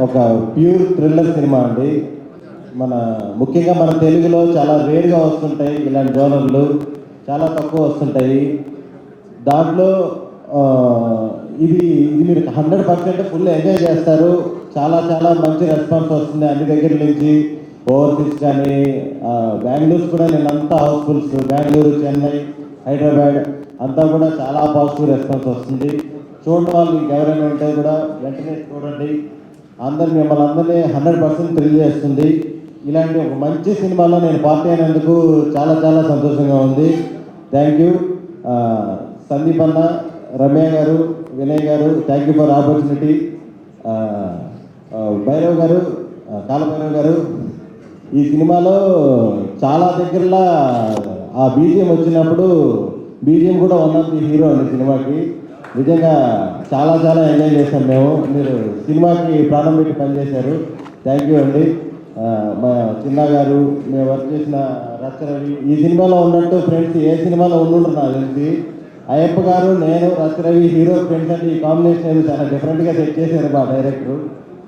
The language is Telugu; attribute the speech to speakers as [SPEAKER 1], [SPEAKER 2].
[SPEAKER 1] ఒక ప్యూర్ థ్రిల్లర్ సినిమా అండి. ముఖ్యంగా మన తెలుగులో చాలా రేర్గా వస్తుంటాయి ఇలాంటి జోనర్లు, చాలా తక్కువ వస్తుంటాయి. దాంట్లో ఇది ఇది మీరు 100% ఫుల్ ఎంజాయ్ చేస్తారు. చాలా చాలా మంచి రెస్పాన్స్ వస్తుంది అన్ని దగ్గర నుంచి. ఓవర్సీస్ కానీ బెంగళూరు కూడా నేనంతా హౌస్ఫుల్స్, బెంగళూరు, చెన్నై, హైదరాబాద్ అంతా కూడా చాలా పాజిటివ్ రెస్పాన్స్ వస్తుంది. చూడడం వాళ్ళు ఇంకెవరైనా ఉంటే కూడా వెంటనే చూడండి. మిమ్మల్ని అందరినీ 100% థ్రిల్ చేస్తుంది. ఇలాంటి ఒక మంచి సినిమాలో నేను పార్టీ అయినందుకు చాలా చాలా సంతోషంగా ఉంది. థ్యాంక్ యూ సందీప్ అన్న, రమ్య గారు, వినయ్ గారు, thank you for opportunity. Bhairav గారు, కాలభైరవ్ గారు, ఈ సినిమాలో చాలా దగ్గరలా ఆ బీజిఎం వచ్చినప్పుడు బీజిఎం కూడా వన్ ఆఫ్ ది హీరో అండి సినిమాకి. నిజంగా చాలా చాలా ఎంజాయ్ చేశాం మేము. మీరు సినిమాకి ప్రాణం పెట్టి పనిచేశారు. థ్యాంక్ యూ అండి. మా చిన్న గారు, మేము వర్క్ చేసిన రవి, ఈ సినిమాలో ఉన్నట్టు ఫ్రెండ్స్ ఏ సినిమాలో ఉండుంటారు నాకు తెలిసి. అయ్యప్ప గారు, నేను, రవి హీరో ఫ్రెండ్స్ అంటే ఈ కాంబినేషన్ చాలా డిఫరెంట్గా సెట్ చేశారు మా డైరెక్టర్.